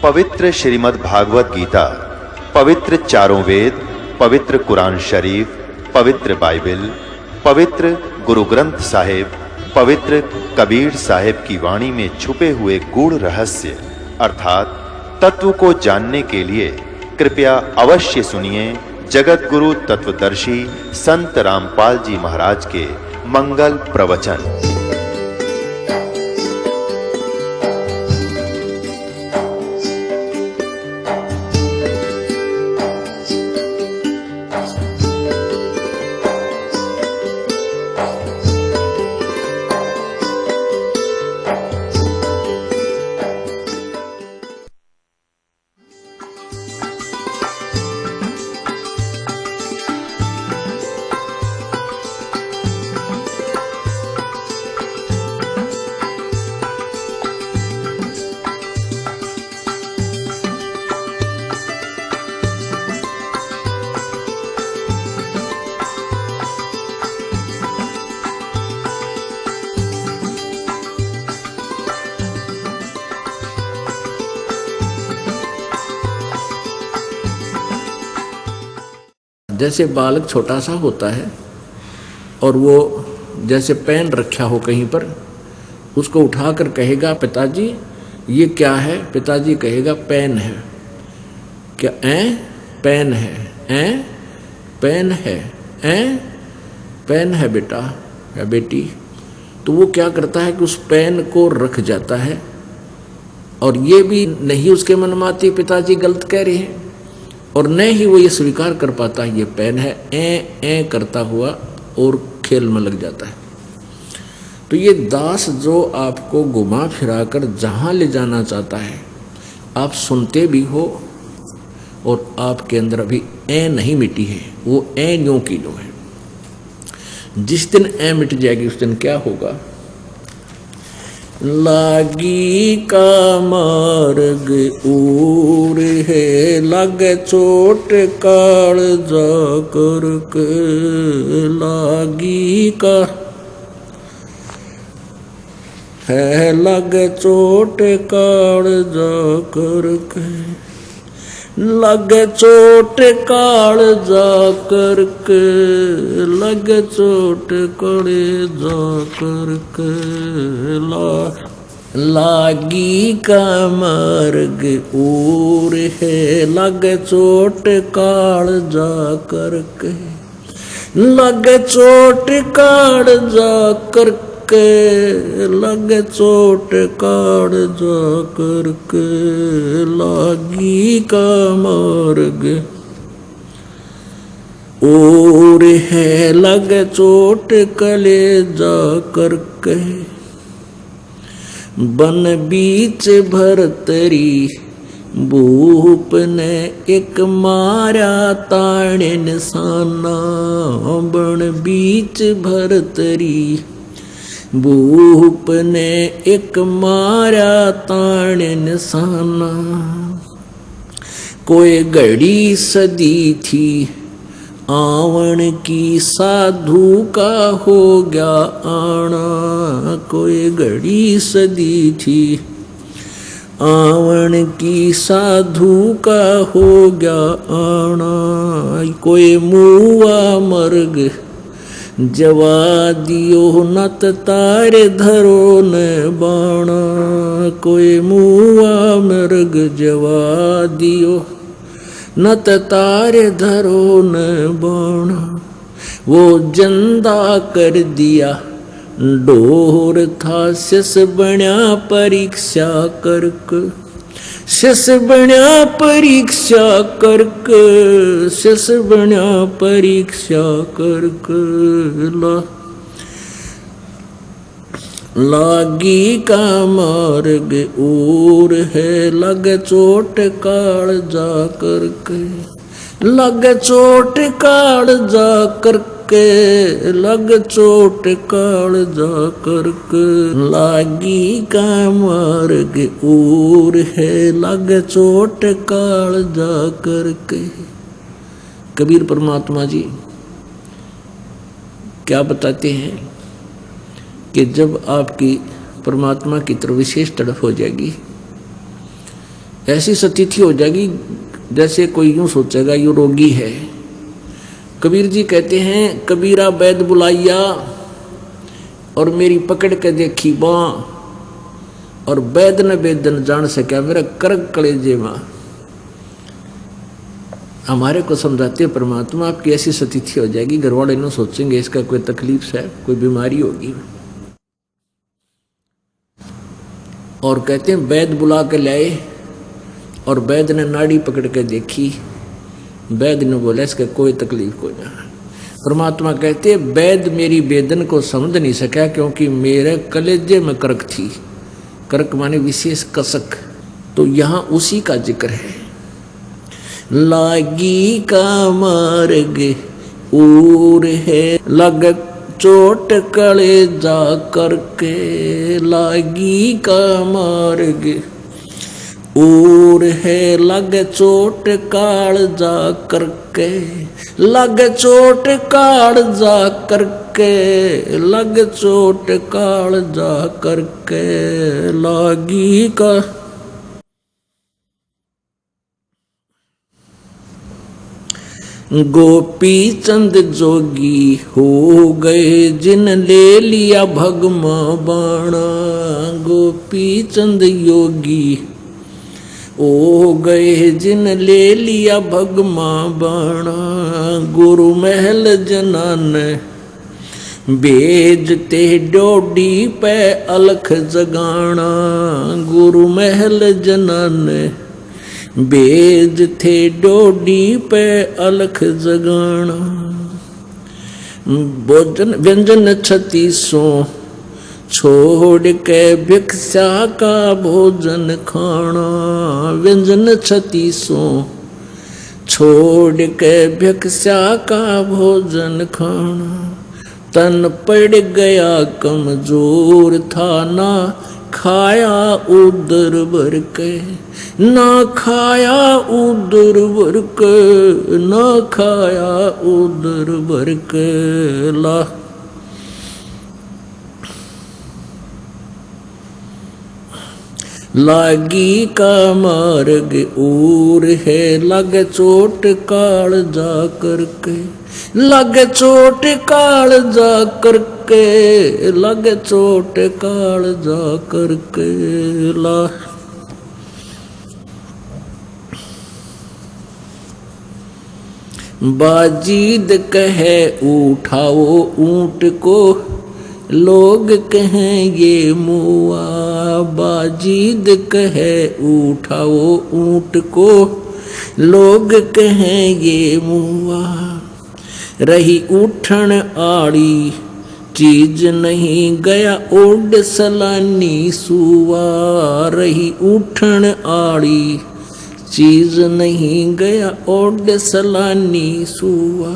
पवित्र श्रीमद् भागवत गीता, पवित्र चारों वेद, पवित्र कुरान शरीफ, पवित्र बाइबल, पवित्र गुरु ग्रंथ साहिब, पवित्र कबीर साहिब की वाणी में छुपे हुए गूढ़ रहस्य अर्थात तत्व को जानने के लिए कृपया अवश्य सुनिए जगत गुरु तत्वदर्शी संत रामपाल जी महाराज के मंगल प्रवचन। जैसे बालक छोटा सा होता है और वो जैसे पेन रखा हो कहीं पर, उसको उठाकर कहेगा पिताजी ये क्या है, पिताजी कहेगा पेन है। क्या पेन है, पेन है, पेन है बेटा या बेटी। तो वो क्या करता है कि उस पेन को रख जाता है और ये भी नहीं उसके मन में आती पिताजी गलत कह रहे हैं, और न ही वो ये स्वीकार कर पाता है ये पेन है, ए करता हुआ और खेल में लग जाता है। तो ये दास जो आपको घुमा फिराकर जहाँ ले जाना चाहता है, आप सुनते भी हो और आपके अंदर अभी ए नहीं मिटी है, वो ए न्यों की न्यों है। जिस दिन ए मिट जाएगी उस दिन क्या होगा? लागी का मार्ग ऊर है, लगे चोट काल जाकर के। लागी का है लगे चोट काल जाकर के, लगे चोट काल जाकर के, लगे चोट कड़े जाकर के। लागी का मार्ग ऊर है, लगे चोट काल जाकर के, लगे चोट काल जाकर के, लगे चोट काट जाकर के। लागी का मार्ग और है, लगे चोट कले जाकर के। बन बीच भरतरी भूप ने एक मारा ताणे निशाना। बन बीच भरतरी भूप ने एक मारा ताण निशाना। कोई घड़ी सदी थी आवन की, साधु का हो गया आना। कोई घड़ी सदी थी आवन की, साधु का हो गया आना। कोई मुआ मर्ग जवा दियो, नत तारे धरो न बाणा। कोई मुआ मृग जवा दियो, नत तारे धरो न बाणा। वो जंदा कर दिया डोर था, शिष बण्या परीक्षा करक। शिष बण्या परीक्षा करक, शिष बण्या परीक्षा करक। लागी का मार्ग और है, लग चोट काल जाकर के। लग चोट काल जाकर के, लग चोट काल जाकर के। लागी का मार्ग और है, लग चोट काल जाकर के। कबीर परमात्मा जी क्या बताते हैं कि जब आपकी परमात्मा की तरफ विशेष तड़फ हो जाएगी, ऐसी स्थिति हो जाएगी जैसे कोई यूं सोचेगा ये रोगी है। कबीर जी कहते हैं कबीरा वैद बुलाइया और मेरी पकड़ के देखी बाँ, और वैद न वेदन जान सका मेरा कर्क कलेजे माँ। हमारे को समझाते हैं परमात्मा आपकी ऐसी स्थिति हो जाएगी, घर वाले न सोचेंगे इसका कोई तकलीफ है, कोई बीमारी होगी। और कहते हैं वैद बुला के लाए और वैद ने नाड़ी पकड़ के देखी, वैद ने बोला इसका कोई तकलीफ कोई ना। परमात्मा कहते वैद मेरी वेदन को समझ नहीं सका क्योंकि मेरे कलेजे में कर्क थी। कर्क माने विशेष कसक। तो यहाँ उसी का जिक्र है। लागी का मार्ग और है लग चोट कलेजा करके, लागी का मार्ग और है लग चोट कालजा करके, लग चोट कालजा करके, लग चोट कालजा करके, लागी का। गोपी चंद जोगी हो गए जिन ले लिया भगमा बाणा, गोपी चंद योगी हो गए जिन ले लिया भगमा बाणा, गुरु महल जनान भेजते डोडी पे अलख जगाना, गुरु महल जनान भेज थे डोडी पे अलख जगाना। भोजन व्यंजन 36 छोड़ के भिक्षा का भोजन खाना, व्यंजन 36 छोड़ के भिक्षा का भोजन खाना। तन पड़ गया कमजोर था ना खाया उदर भर के, ना खाया उदर भर के, ना खाया उदर भर के। ला लागी का मार्ग और है लग चोट काल जा करके, लग चोट काल जा करके, लग चोट काल जा करके। ला बाजीद कहे उठाओ ऊंट को, लोग कहें ये मुआ, बाजीद कहे उठाओ ऊंट को, लोग कहें ये मुआ। रही उठन आड़ी चीज नहीं गया ओड सलानी सुआ, रही उठन आड़ी चीज नहीं गया ओड सलानी सुआ।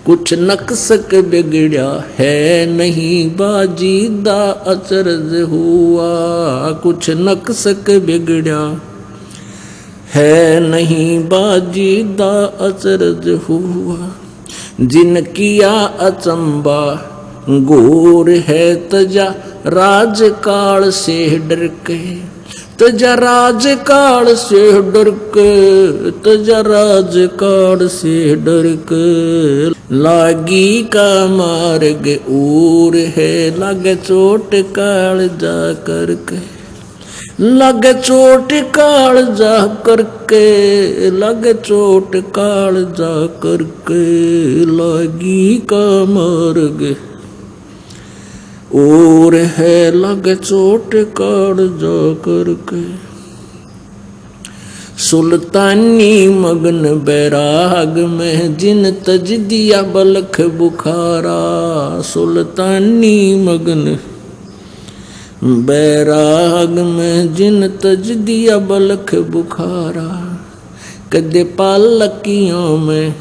कुछ नक्सक बिगड़ा है नहीं बाजीदा अचरज हुआ, कुछ नक्सक बिगड़ा है नहीं बाजीदा अचरज हुआ। जिन किया अचंबा घोर है तजा राजकाल से डर के, तजा राजकाल से डर के, तजा राजकाल से डर के। लागी का मार्ग और है लग चोट काल जा करके, लग चोट काल जा करके, लग चोट काल जा करके। लागी का मार्ग और है लग चोट काल जा करके। सुल्तानी मगन बैराग में जिन तज दिया बलख बुखारा, सुल्तानी मगन बैराग में जिन तज दिया बलख बुखारा। कदे पालकियों में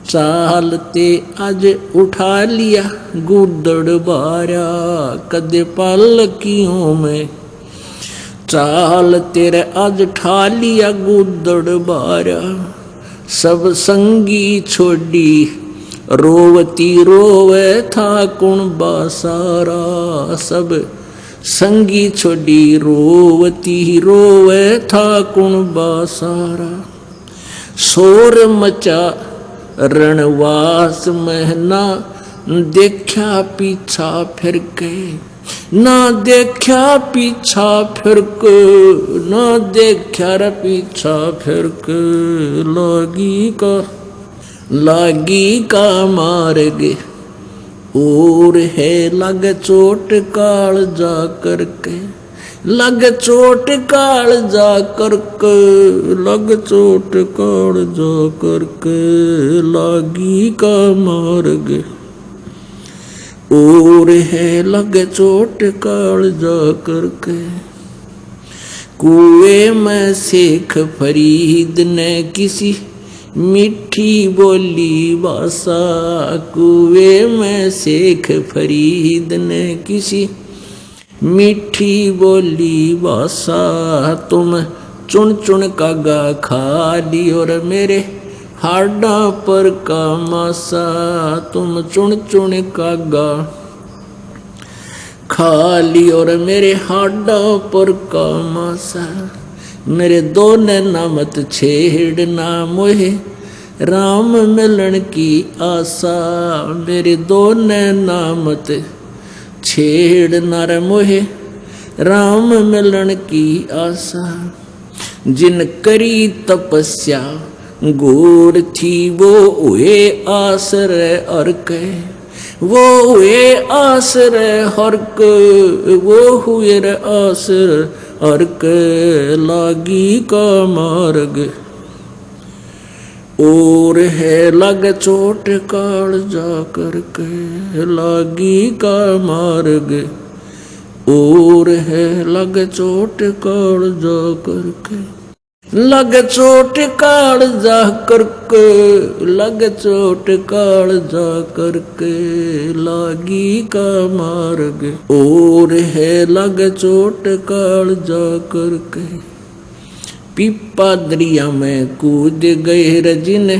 चालते आज उठा लिया गुदड़ बारा, कदे पालकियों में चाल तेरे आज ठा लिया गुदड़ बारा। सब संगी छोड़ी रोवती रोवे था कुण बासारा, सब संगी छोड़ी रोवती रोवे था कुणबा सारा। शोर मचा रणवास महना देखा पीछा फिर के, ना देखा पीछा फिर के, ना देखा रे पीछा फिर के। लागी का मार्ग और है लग चोट काल जा करके, लग चोट काल जा करके, लग चोट काल जा करके। लागी का मार्ग और है लग चोट काल जा करके। कुएं में शेख फरीद ने किसी मीठी बोली भाषा, कुएं में शेख फरीद ने किसी मीठी बोली भाषा। तुम चुन चुन कागा खा ली और मेरे हाडा पर का मासा। तुम चुन चुन कागा खा ली और मेरे हाडा पर का मासा। मेरे दो नैना मत छेड़ना मोहे राम मिलन की आशा। मेरे दो नैना मत छेड़ना रे मोहे राम मिलन की आशा। जिन करी तपस्या घोर थी वो हुए आश्रय अर्क, वो हुए आश्रय हर्क, वो हुए रे आश्रय अर्क। लागी का मार्ग और है लग चोट काल जा करके। लागी का मार्ग और है लग चोट काल जा करके। लग चोट काल जा करके, लग चोट काल जा करके। लागी का मार्ग और है लग चोट काल जा करके। पीपा दरिया में कूद गए रजिन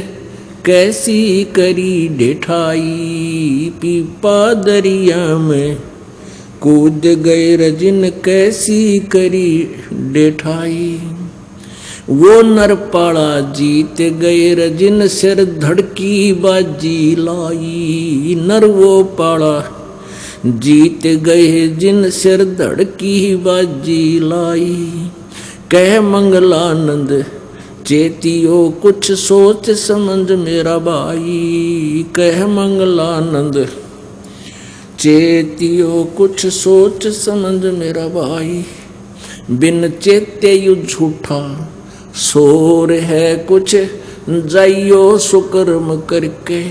कैसी करी ढिठाई। पीपा दरिया में कूद गए रजिन कैसी करी ढिठाई। वो नरपाड़ा जीत गए रजिन सिर धड़की बाजी लाई। नर वो पाड़ा जीत गए जिन सिर धड़की बाजी लाई। कह मंगलानंद चेतियो कुछ सोच समझ मेरा भाई। कह मंगलानंद चेतियो कुछ सोच समझ मेरा भाई। बिन चेते यु झूठा शोर है कुछ जाइयो सुकर्म करके।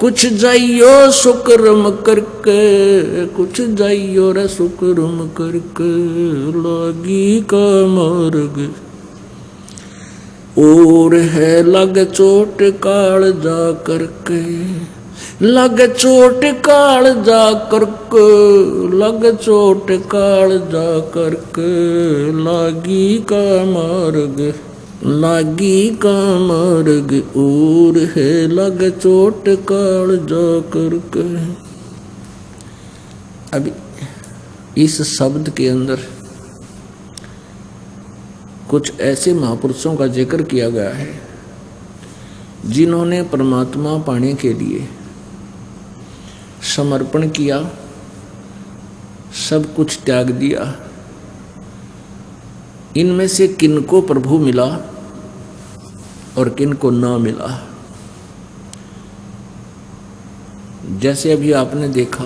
कुछ जाइयो सुकर्म करके, कुछ जाइयो रे सुकर्म करके। लागी का मार्ग और है लग चोट काल जा करके। लग चोट काल जा करके, लग चोट काल जा करके। लागी का मार्ग, लागी का मार्ग और है लग चोट काल जा करके। अब इस शब्द के अंदर कुछ ऐसे महापुरुषों का जिक्र किया गया है जिन्होंने परमात्मा पाने के लिए समर्पण किया, सब कुछ त्याग दिया। इनमें से किनको प्रभु मिला और किनको ना मिला। जैसे अभी आपने देखा,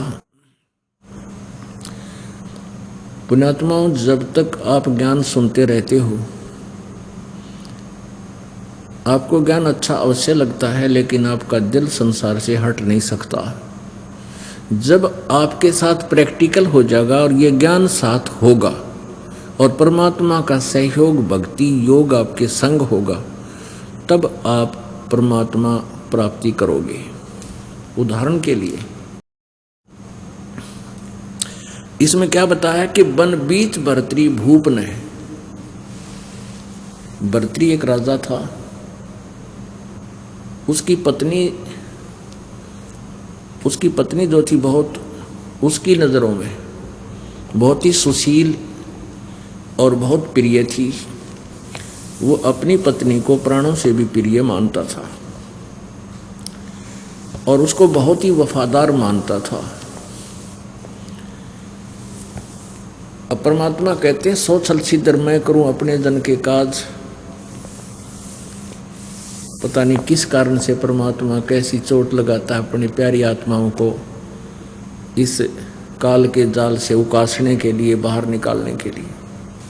पुण्यात्माओं, जब तक आप ज्ञान सुनते रहते हो आपको ज्ञान अच्छा अवश्य लगता है, लेकिन आपका दिल संसार से हट नहीं सकता। जब आपके साथ प्रैक्टिकल हो जाएगा और ये ज्ञान साथ होगा और परमात्मा का सहयोग भक्ति योग आपके संग होगा, तब आप परमात्मा प्राप्ति करोगे। उदाहरण के लिए इसमें क्या बताया कि वन बीच भर्तरी भूप ने। भर्तरी एक राजा था, उसकी पत्नी जो थी बहुत उसकी नज़रों में बहुत ही सुशील और बहुत प्रिय थी। वो अपनी पत्नी को प्राणों से भी प्रिय मानता था और उसको बहुत ही वफादार मानता था। अब परमात्मा कहते हैं, सो छल छिद्र मैं करूं अपने जन के काज। पता नहीं किस कारण से परमात्मा कैसी चोट लगाता है अपनी प्यारी आत्माओं को इस काल के जाल से उकासने के लिए, बाहर निकालने के लिए।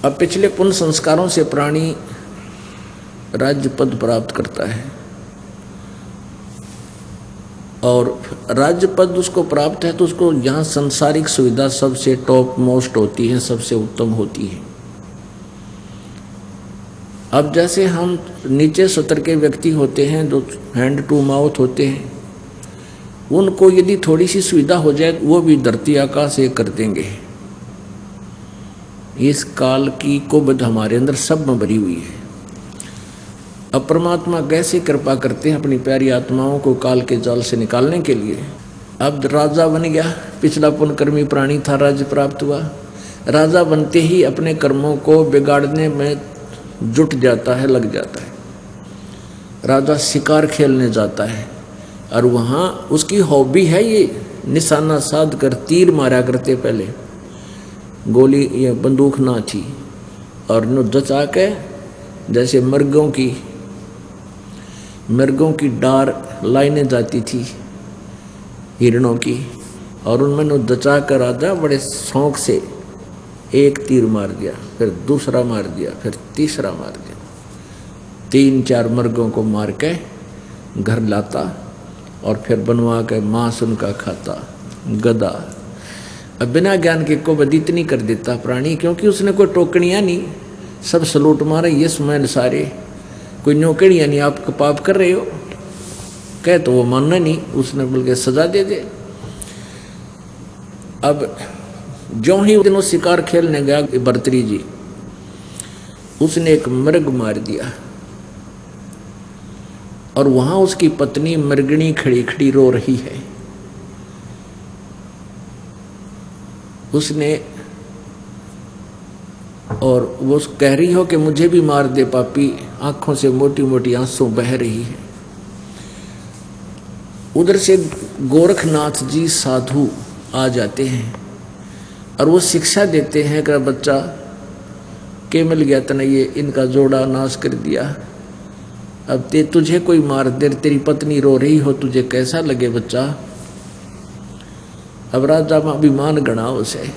अब पिछले पुण्य संस्कारों से प्राणी राज्य पद प्राप्त करता है और राज्य पद उसको प्राप्त है तो उसको यहाँ संसारिक सुविधा सबसे टॉप मोस्ट होती है, सबसे उत्तम होती है। अब जैसे हम नीचे सतर के व्यक्ति होते हैं जो हैंड टू माउथ होते हैं, उनको यदि थोड़ी सी सुविधा हो जाए वो भी धरती आकाश एक कर देंगे। इस काल की कुबद हमारे अंदर सब में भरी हुई है। अब परमात्मा कैसे कृपा करते हैं अपनी प्यारी आत्माओं को काल के जाल से निकालने के लिए। अब राजा बन गया, पिछला पुण्यकर्मी प्राणी था, राज्य प्राप्त हुआ। राजा बनते ही अपने कर्मों को बिगाड़ने में जुट जाता है, लग जाता है। राजा शिकार खेलने जाता है और वहाँ उसकी हॉबी है ये निशाना साध कर तीर मारा करते। पहले गोली या बंदूक ना थी और न जचा के जैसे मृगों की डार लाइनें जाती थी हिरणों की, और उनमें न जचा कर राजा बड़े शौक से एक तीर मार दिया, फिर दूसरा मार दिया, फिर तीसरा मार दिया। 3-4 मृगों को मार के घर लाता और फिर बनवा के मांस उनका खाता। गधा अब बिना ज्ञान के को बद इतनी कर देता प्राणी, क्योंकि उसने कोई टोकनियाँ नहीं, सब सलूट मारे ये समय सारे, कोई नौकरियाँ नहीं। आप पाप कर रहे हो कह तो वो मानना नहीं, उसने बल्कि सजा दे दे। अब जो ही दिनों शिकार खेलने गया भर्तरी जी, उसने एक मृग मार दिया और वहां उसकी पत्नी मृगणी खड़ी खड़ी रो रही है। उसने और वो कह रही हो कि मुझे भी मार दे पापी, आंखों से मोटी मोटी आंसू बह रही है। उधर से गोरखनाथ जी साधु आ जाते हैं और वो शिक्षा देते हैं कि बच्चा के मिल गया तने ये इनका जोड़ा नाश कर दिया। अब तुझे कोई मार दे, तेरी पत्नी रो रही हो, तुझे कैसा लगे बच्चा। अब राजा में अभिमान गणा उसे,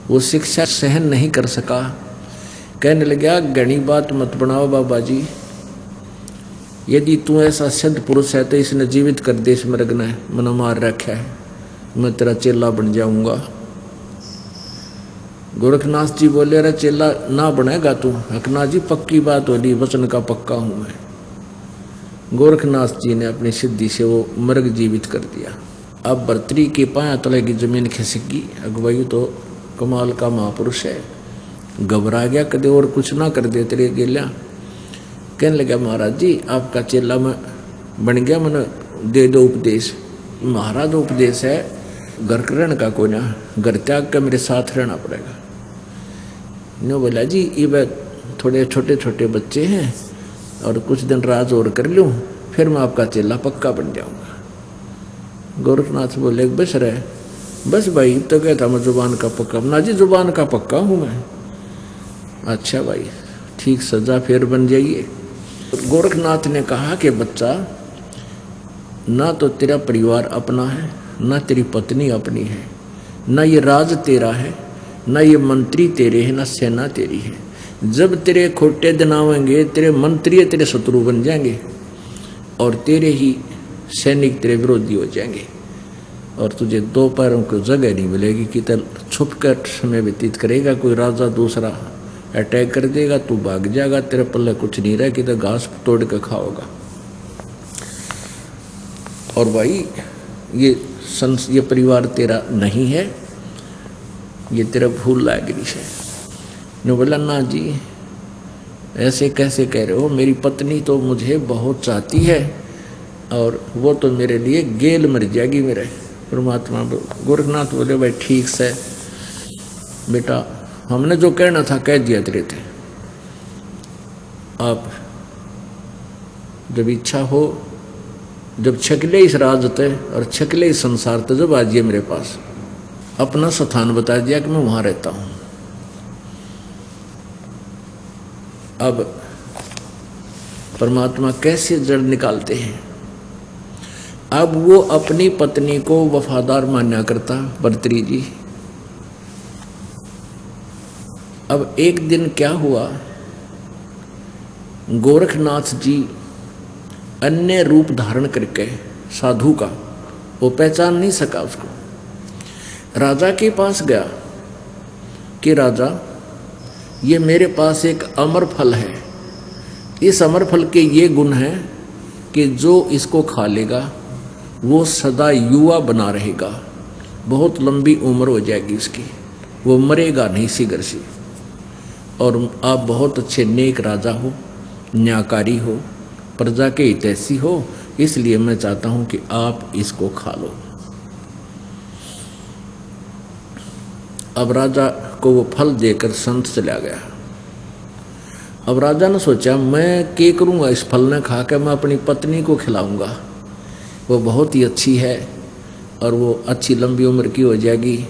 वो शिक्षा सहन नहीं कर सका। कहने लगा घनी बात मत बनाओ बाबा जी, यदि तू ऐसा सिद्ध पुरुष है तो इसने जीवित कर दे, इस मृग ने मना मार रखा है, मैं तेरा चेला बन जाऊंगा। गोरखनाथ जी बोले अरे चेला ना बनेगा तू। हकना जी पक्की बात होली, वचन का पक्का हूं मैं। गोरखनाथ जी ने अपनी सिद्धि से वो मृग जीवित कर दिया। अब भर्तरी के पाया तले की जमीन खिसकी। अगवाई तो कमाल का महापुरुष है, घबरा गया, कदे और कुछ ना कर दे तेरे गेल्या। कहने लगा महाराज जी आपका चेला मैं बन गया, मैंने दे दो उपदेश। महाराज उपदेश है घर रहने का कोई ना, घर त्याग कर मेरे साथ रहना पड़ेगा। नो बोला जी ये थोड़े छोटे छोटे बच्चे हैं और कुछ दिन राज और कर लूँ, फिर मैं आपका चेला पक्का बन जाऊंगा। गोरखनाथ बोले बस रहे, बस भाई तो कहता मैं जुबान का पक्का। ना जी जुबान का पक्का हूँ मैं। अच्छा भाई ठीक, सजा फिर बन जाइए। गोरखनाथ ने कहा कि बच्चा ना तो तेरा परिवार अपना है, ना तेरी पत्नी अपनी है, ना ये राज तेरा है, ना ये मंत्री तेरे हैं, ना सेना तेरी है। जब तेरे खोटे दिन आवेंगे तेरे मंत्री तेरे शत्रु बन जाएंगे और तेरे ही सैनिक तेरे विरोधी हो जाएंगे और तुझे दो पैरों को जगह नहीं मिलेगी कि तब छुप कर समय व्यतीत करेगा। कोई राजा दूसरा अटैक कर देगा, तू भाग जाएगा, तेरे पल्ले कुछ नहीं रहे कि तो घास तोड़ कर खाओगा। और भाई ये परिवार तेरा नहीं है, ये तेरा भूल लागिरी है। ने बोला ना जी ऐसे कैसे कह रहे हो, मेरी पत्नी तो मुझे बहुत चाहती है और वो तो मेरे लिए गेल मर जाएगी मेरे। परमात्मा गोरखनाथ बोले भाई ठीक से बेटा हमने जो कहना था कह दिया तेरे थे, आप जब इच्छा हो, जब छकले इस राजते और छकले इस संसार ते, जब आजिए मेरे पास, अपना स्थान बता दिया कि मैं वहां रहता हूं। अब परमात्मा कैसे जड़ निकालते हैं। अब वो अपनी पत्नी को वफादार मान्या करता भर्तृहरि जी। अब एक दिन क्या हुआ, गोरखनाथ जी अन्य रूप धारण करके साधु का, वो पहचान नहीं सका उसको, राजा के पास गया कि राजा ये मेरे पास एक अमर फल है, इस अमर फल के ये गुण हैं कि जो इसको खा लेगा वो सदा युवा बना रहेगा, बहुत लंबी उम्र हो जाएगी उसकी, वो मरेगा नहीं शीघ्र से। और आप बहुत अच्छे नेक राजा हो, न्यायकारी हो, प्रजा के हितैषी हो, इसलिए मैं चाहता हूं कि आप इसको खा लो। अब राजा को वो फल देकर संत चला गया। अब राजा ने सोचा मैं क्या करूंगा, इस फल ने खा के मैं अपनी पत्नी को खिलाऊंगा, वो बहुत ही अच्छी है और वो अच्छी लंबी उम्र की हो जाएगी।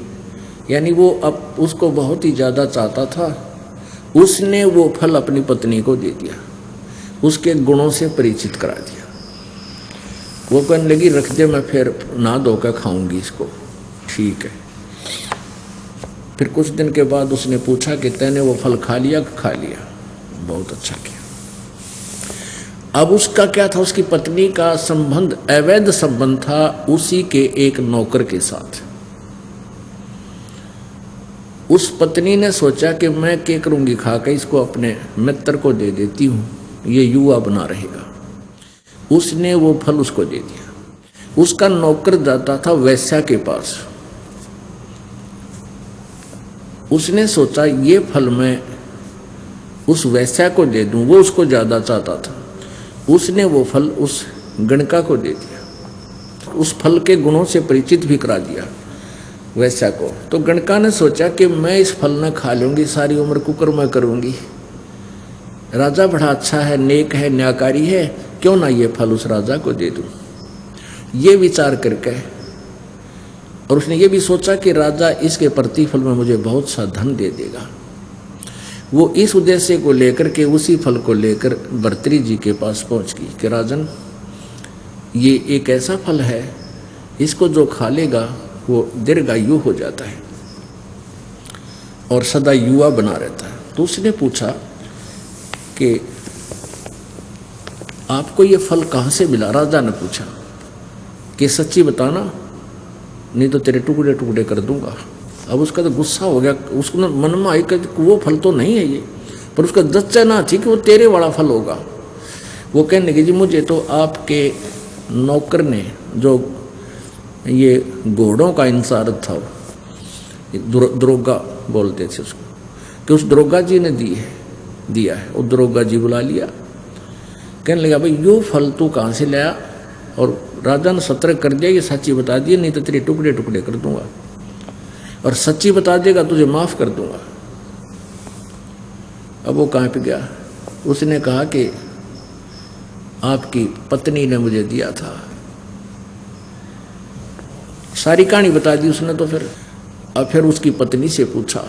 यानी वो अब उसको बहुत ही ज़्यादा चाहता था। उसने वो फल अपनी पत्नी को दे दिया, उसके गुणों से परिचित करा दिया। वो कहने लगी रख दे, मैं फिर नहा धोकर खाऊंगी इसको। ठीक है। फिर कुछ दिन के बाद उसने पूछा कि तैने वो फल खा लिया कि खा लिया? बहुत अच्छा किया। अब उसका क्या था, उसकी पत्नी का संबंध अवैध संबंध था उसी के एक नौकर के साथ। उस पत्नी ने सोचा कि मैं क्या करूंगी, खा के इसको अपने मित्र को दे देती हूं, ये युवा बना रहेगा। उसने वो फल उसको दे दिया। उसका नौकर जाता था वैश्या के पास। उसने सोचा ये फल मैं उस वैश्या को दे दूं, वो उसको ज्यादा चाहता था। उसने वो फल उस गणका को दे दिया, उस फल के गुणों से परिचित भी करा दिया वैश्या को। तो गणका ने सोचा कि मैं इस फल न खा लूंगी, सारी उम्र कुकर मैं करूंगी। राजा बड़ा अच्छा है, नेक है, न्यायकारी है, क्यों ना ये फल उस राजा को दे दूं। ये विचार करके, और उसने ये भी सोचा कि राजा इसके प्रतिफल में मुझे बहुत सा धन दे देगा। वो इस उद्देश्य को लेकर के उसी फल को लेकर भर्तृहरि जी के पास पहुंच गई कि राजन, ये एक ऐसा फल है, इसको जो खा लेगा वो दीर्घायु हो जाता है और सदा युवा बना रहता है। तो उसने पूछा कि आपको ये फल कहाँ से मिला? राजा ने पूछा कि सच्ची बताना, नहीं तो तेरे टुकड़े टुकड़े कर दूंगा। अब उसका तो गुस्सा हो गया, उसको मन में आई कि वो फल तो नहीं है ये, पर उसका जच्चा ना थी कि वो तेरे वाला फल होगा। वो कहने लगी जी मुझे तो आपके नौकर ने, जो ये घोड़ों का इंचार्ज था, दरोगा बोलते थे उसको, कि उस दरोगा जी ने दिया है। वो दरोगा जी बुला लिया, कहने लगा भाई यो फल तू कहाँ से लाया? और राजा ने सतर्क कर दिया, ये सच्ची बता दिए नहीं तो तेरे टुकड़े टुकड़े कर दूंगा, और सच्ची बता देगा तुझे माफ कर दूंगा। अब वो कहाँ पे गया, उसने कहा कि आपकी पत्नी ने मुझे दिया था। सारी कहानी बता दी उसने। तो फिर उसकी पत्नी से पूछा,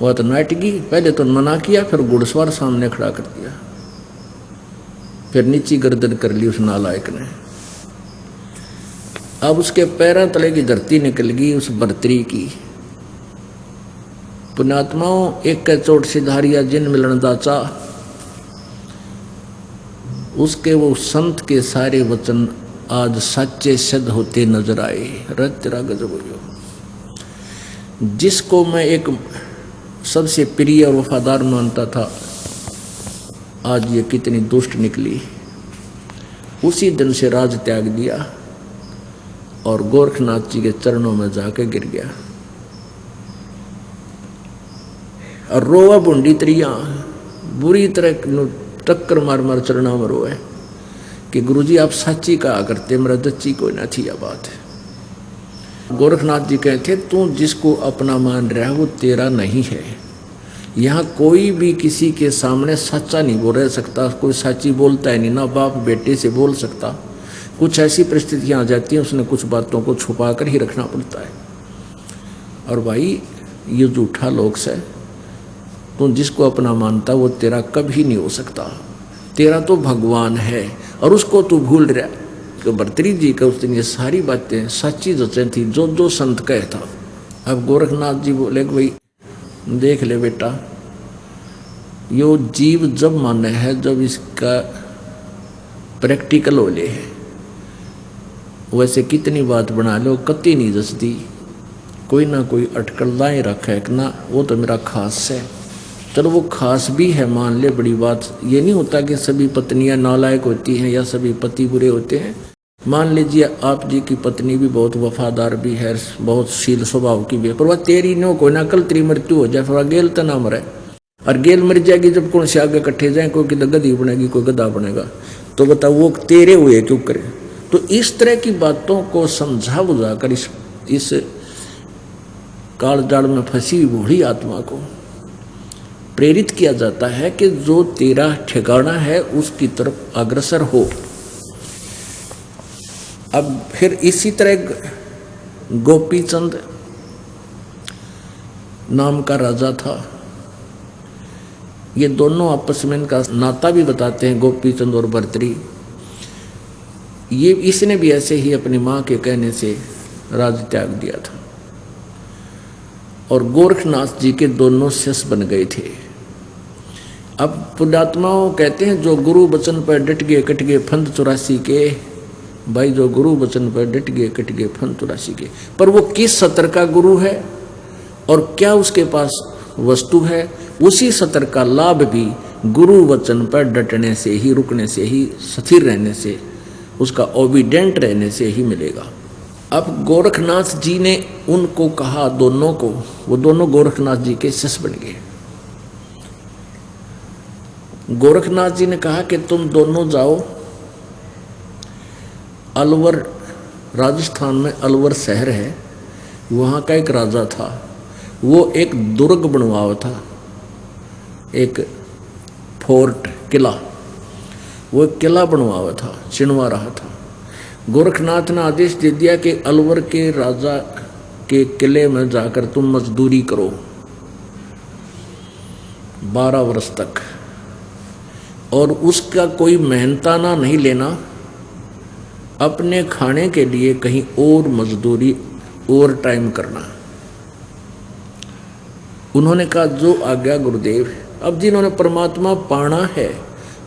वह तो नाटकी, पहले तो मना किया, फिर घुड़सवार सामने खड़ा कर दिया, फिर नीची गर्दन कर ली उस नालायक ने। अब उसके पैरों तले की धरती निकल गई उस भर्तृहरि की। पुण्यात्माओं, एक के चोट सिधारिया जिन मिलन दाचा, उसके वो संत के सारे वचन आज सच्चे सिद्ध होते नजर आए। रत तेरा गजब हो गया। जिसको मैं एक सबसे प्रिय और वफादार मानता था, आज ये कितनी दुष्ट निकली। उसी दिन से राज त्याग दिया और गोरखनाथ जी के चरणों में जाके गिर गया और रोआ बूंदी त्रिया, बुरी तरह टक्कर मार मार चरणों में रोए कि गुरुजी आप सच्ची कहा करते, मेरा दच्ची कोई ना थी। यह बात है। गोरखनाथ जी कहते तू जिसको अपना मान रहा है वो तेरा नहीं है। यहाँ कोई भी किसी के सामने सच्चा नहीं बोल रह सकता, कोई सच्ची बोलता है नहीं, ना बाप बेटे से बोल सकता। कुछ ऐसी परिस्थितियाँ आ जाती हैं, उसने कुछ बातों को छुपा कर ही रखना पड़ता है। और भाई ये झूठा लोग से तू जिसको अपना मानता वो तेरा कभी नहीं हो सकता। तेरा तो भगवान है और उसको तू भूल रहा। तो भर्तृहरि जी का उस दिन ये सारी बातें सच्ची जचें थी जो जो संत कहे था। अब गोरखनाथ जी बोले कि भाई देख ले बेटा, यो जीव जब माने है जब इसका प्रैक्टिकल हो ले है, वैसे कितनी बात बना लो कति नहीं जचती, कोई ना कोई अटकल लाए रखे ना, वो तो मेरा खास है। चलो वो खास भी है मान ले, बड़ी बात ये नहीं होता कि सभी पत्नियां नालायक होती हैं या सभी पति बुरे होते हैं। मान लीजिए आप जी की पत्नी भी बहुत वफादार भी है, बहुत शील स्वभाव की भी है, पर वह तेरी नो कोई ना कल तेरी मृत्यु हो जाए, फिर वह गेल तो ना मरे। और गेल मर जाएगी जब कौन से आगे इकट्ठे जाए, कोई किधर गधी बनेगी कोई गधा बनेगा, तो बताओ वो तेरे हुए क्यों करे। तो इस तरह की बातों को समझा बुझा कर इस काल जाल में फंसी बूढ़ी आत्मा को प्रेरित किया जाता है कि जो तेरा ठिकाना है उसकी तरफ अग्रसर हो। अब फिर इसी तरह गोपीचंद नाम का राजा था। ये दोनों आपस में इनका नाता भी बताते हैं, गोपीचंद और भर्तृहरि। ये इसने भी ऐसे ही अपनी माँ के कहने से राज त्याग दिया था और गोरखनाथ जी के दोनों शिष्य बन गए थे। अब पुण्यात्माओं कहते हैं जो गुरु वचन पर डट गए कट गए फंद 84 के। भाई जो गुरु वचन पर डट गए कट गए फंद 84 के, पर वो किस सत्र का गुरु है और क्या उसके पास वस्तु है, उसी सत्र का लाभ भी गुरु वचन पर डटने से ही, रुकने से ही, स्थिर रहने से, उसका ओबीडेंट रहने से ही मिलेगा। अब गोरखनाथ जी ने उनको कहा दोनों को, वो दोनों गोरखनाथ जी के शिष्य बन गए। गोरखनाथ जी ने कहा कि तुम दोनों जाओ अलवर, राजस्थान में अलवर शहर है, वहाँ का एक राजा था, वो एक दुर्ग बनवाया था, एक फोर्ट किला, वो किला बनवाया था, चिनवा रहा था। गोरखनाथ ने आदेश दे दिया कि अलवर के राजा के किले में जाकर तुम मजदूरी करो 12 वर्ष तक, और उसका कोई मेहनताना नहीं लेना, अपने खाने के लिए कहीं और मजदूरी और टाइम करना। उन्होंने कहा जो आज्ञा गुरुदेव। अब जिन्होंने परमात्मा पाना है,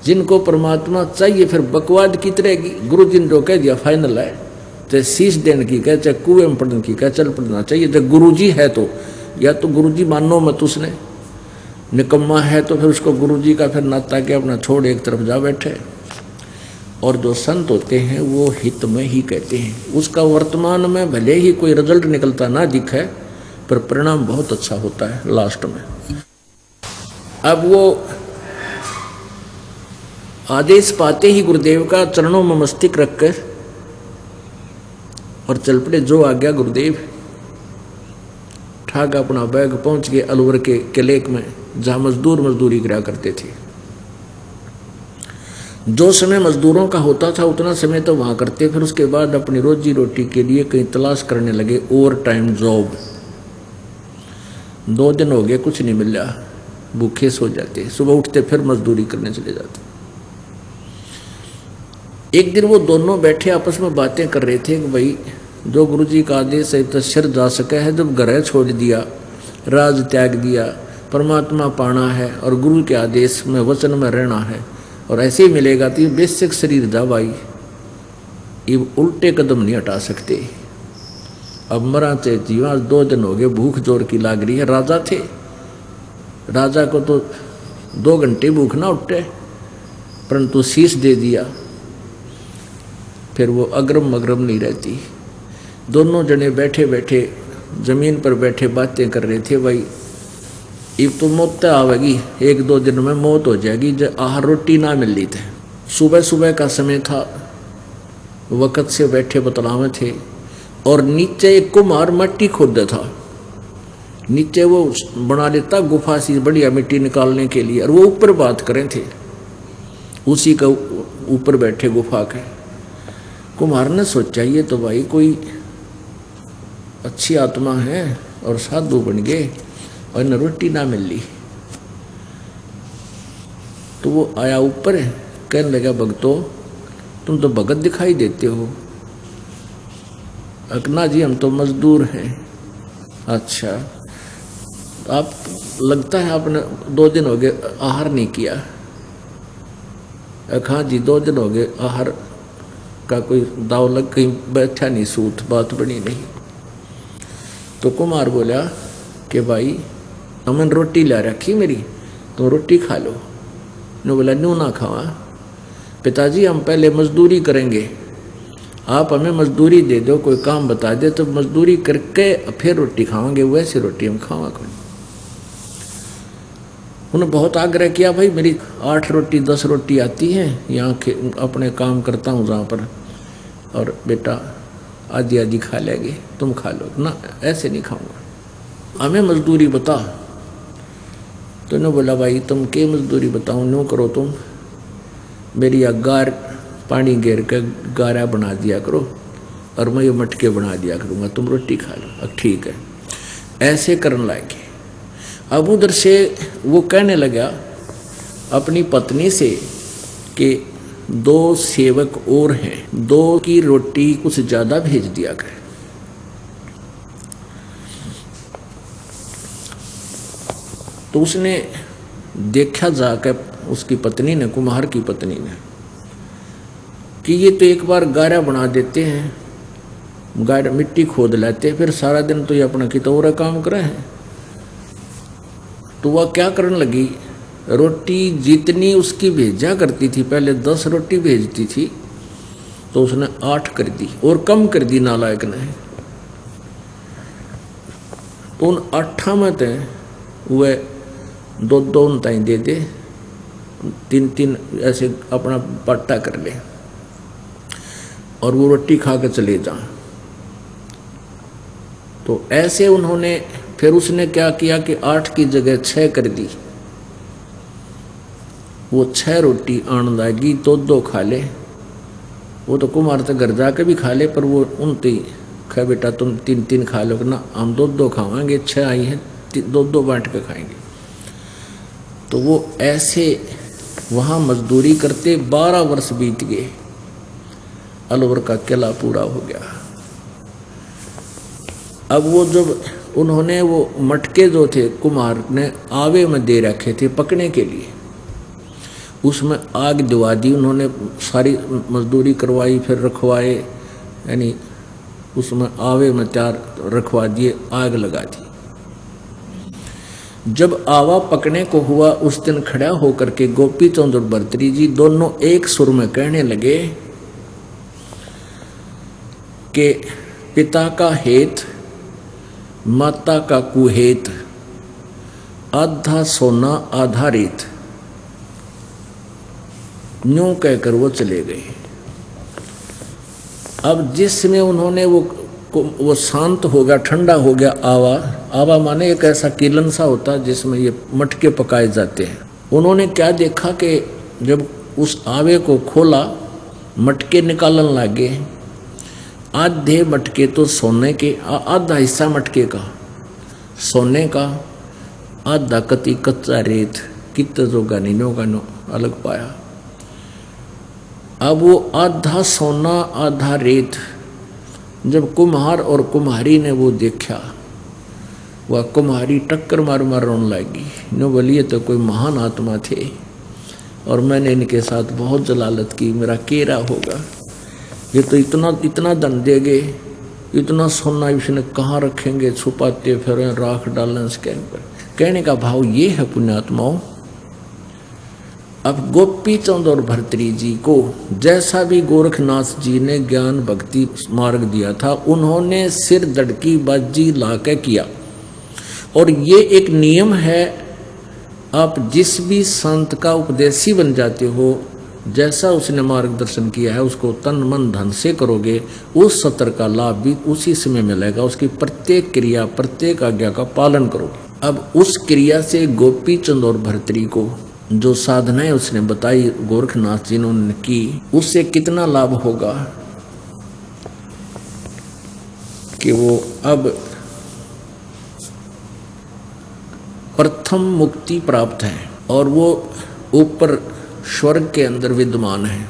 जिनको परमात्मा चाहिए, फिर बकवाद की रहेगी। गुरु जी ने जो कह दिया फाइनल है, चाहे शीश देने की कहे, चाहे कुएं में पढ़ने की कहे, चल पढ़ना चाहिए। जब गुरु जी है तो या तो गुरु जी मानो मत, उसने निकम्मा है तो फिर उसको गुरु जी का फिर नाता के अपना छोड़ एक तरफ जा बैठे। और जो संत होते हैं वो हित में ही कहते हैं, उसका वर्तमान में भले ही कोई रिजल्ट निकलता ना दिखे, पर परिणाम बहुत अच्छा होता है लास्ट में। अब वो आदेश पाते ही गुरुदेव का चरणों में मस्तक रखकर और चल पड़े, जो आज्ञा गुरुदेव। ठाक अपना बैग पहुंच गए अलवर के किले में, जहां मजदूर मजदूरी करा करते थे। जो समय मजदूरों का होता था उतना समय तो वहां करते, फिर उसके बाद अपनी रोजी रोटी के लिए कहीं तलाश करने लगे ओवर टाइम जॉब। 2 दिन हो गए कुछ नहीं मिला, भूखे सो जाते, सुबह उठते फिर मजदूरी करने चले जाते। एक दिन वो दोनों बैठे आपस में बातें कर रहे थे कि भाई जो गुरुजी का आदेश है तो सिर जा सका है, जब घर छोड़ दिया, राज त्याग दिया, परमात्मा पाना है और गुरु के आदेश में वचन में रहना है, और ऐसे ही मिलेगा तो बेसिक शरीर जा भाई, ये उल्टे कदम नहीं हटा सकते। अब मरा चे जीवा, 2 दिन हो गए, भूख जोर की लाग रही है। राजा थे, राजा को तो 2 घंटे भूख ना उठे, परंतु शीश दे दिया, फिर वो अग्रम मगरम नहीं रहती। दोनों जने बैठे बैठे जमीन पर बैठे बातें कर रहे थे, भाई अब तो मौत आवेगी, 1-2 दिन में मौत हो जाएगी, जब आहार रोटी ना मिल रही थे। सुबह सुबह का समय था, वक़्त से बैठे बतलावे थे, और नीचे एक कुम्हार मिट्टी खोदता था, नीचे वो बना लेता गुफा सी बढ़िया मिट्टी निकालने के लिए, और वो ऊपर बात करें थे, उसी का ऊपर बैठे गुफा के। कुम्हार ने सोचा ये तो भाई कोई अच्छी आत्मा है और साधु बन गए और न रोटी ना मिल ली। तो वो आया ऊपर, कहने लगा भगतो तुम तो भगत दिखाई देते हो। अकना जी हम तो मजदूर हैं। अच्छा, आप लगता है आपने 2 दिन हो गए आहार नहीं किया। हाँ जी 2 दिन हो गए आहार का कोई दाव लग, कहीं बैठा नहीं, सूत बात बनी नहीं। तो कुमार बोला कि भाई हमने रोटी ला रखी मेरी, तुम रोटी खा लो। ने बोला न्यू ना खावा पिताजी, हम पहले मजदूरी करेंगे, आप हमें मजदूरी दे दो, कोई काम बता दे तो मजदूरी करके फिर रोटी खावांगे, वैसे रोटी हम खावांगे। उन्होंने बहुत आग्रह किया, भाई मेरी 8 रोटी 10 रोटी आती हैं, यहाँ अपने काम करता हूँ जहाँ पर, और बेटा आधी आधी खा लेंगे, तुम खा लो ना, ऐसे नहीं खाऊंगा, हमें मजदूरी बता। तो उन्होंने बोला भाई तुम के मजदूरी बताऊँ, न्यू करो तुम मेरी अगार पानी घेर कर गारा बना दिया करो और मैं ये मटके बना दिया करूँगा, तुम रोटी खा लो। अब ठीक है, ऐसे करने लगे। अब उधर से वो कहने लगा अपनी पत्नी से कि 2 सेवक और हैं, 2 की रोटी कुछ ज़्यादा भेज दिया करे। तो उसने देखा जाकर, उसकी पत्नी ने, कुम्हार की पत्नी ने, कि ये तो एक बार गारा बना देते हैं, गारा मिट्टी खोद लेते हैं, फिर सारा दिन तो ये अपना कितौरा काम करे हैं। तो वह क्या करने लगी, रोटी जितनी उसकी भेजा करती थी, पहले 10 रोटी भेजती थी, तो उसने 8 कर दी और कम कर दी नालायक ने। तो उन 8 में थे वह 2-2 ताई दे दे, 3-3 ऐसे अपना पट्टा कर ले और वो रोटी खा के चले जा। तो ऐसे उन्होंने, फिर उसने क्या किया कि 8 की जगह 6 कर दी। वो 6 रोटी आन लागी, 2-2 खा ले। वो तो कुमार तो घर जाके भी खा ले, पर वो उनती कह बेटा तुम 3-3 खा लो ना, हम 2-2 खाएंगे, 6 आई हैं 2-2 बांट के खाएंगे। तो वो ऐसे वहाँ मजदूरी करते 12 वर्ष बीत गए, अलवर का किला पूरा हो गया। अब वो जब उन्होंने वो मटके जो थे कुम्हार ने आवे में दे रखे थे पकने के लिए, उसमें आग दिवा दी उन्होंने, सारी मजदूरी करवाई, फिर रखवाए, यानी उसमें आवे में 4 रखवा दिए, आग लगा दी। जब आवा पकने को हुआ उस दिन खड़ा होकर के गोपी चंद और भर्तरी जी दोनों एक सुर में कहने लगे कि पिता का हेत माता का कुहेत, आधा सोना आधा रेत। न्यों कहकर वो चले गए। अब जिसमें उन्होंने वो शांत हो गया, ठंडा हो गया आवा। आवा माने एक ऐसा कीलन सा होता है जिसमें ये मटके पकाए जाते हैं। उन्होंने क्या देखा कि जब उस आवे को खोला, मटके निकालने लगे। आधे मटके तो सोने के, आधा हिस्सा मटके का सोने का, आधा कति कच्चा रेत, कित जोगा नीनो का नो अलग पाया। अब वो आधा सोना आधा रेत जब कुम्हार और कुम्हारी ने वो देखा, वह कुम्हारी टक्कर मार मार रोने लगी। नो बोलिए तो कोई महान आत्मा थे और मैंने इनके साथ बहुत जलालत की, मेरा केरा होगा। ये तो इतना धन देंगे, इतना सोना इसने कहाँ रखेंगे, छुपाते फिर राख डालें इसके ऊपर। कहने का भाव ये है पुण्यात्माओं। अब गोपी चंद और भर्तरी जी को जैसा भी गोरखनाथ जी ने ज्ञान भक्ति मार्ग दिया था, उन्होंने सिर दड़की बाजी ला के किया। और ये एक नियम है, आप जिस भी संत का उपदेशी बन जाते हो, जैसा उसने मार्गदर्शन किया है उसको तन मन धन से करोगे, उस सत्र का लाभ भी उसी समय मिलेगा। उसकी प्रत्येक क्रिया प्रत्येक आज्ञा का पालन करोगे। अब उस क्रिया से गोपी चंद और भर्तरी को जो साधनाएं उसने बताई गोरखनाथ जी ने की, उससे कितना लाभ होगा कि वो अब प्रथम मुक्ति प्राप्त है और वो ऊपर स्वर्ग के अंदर विद्यमान है।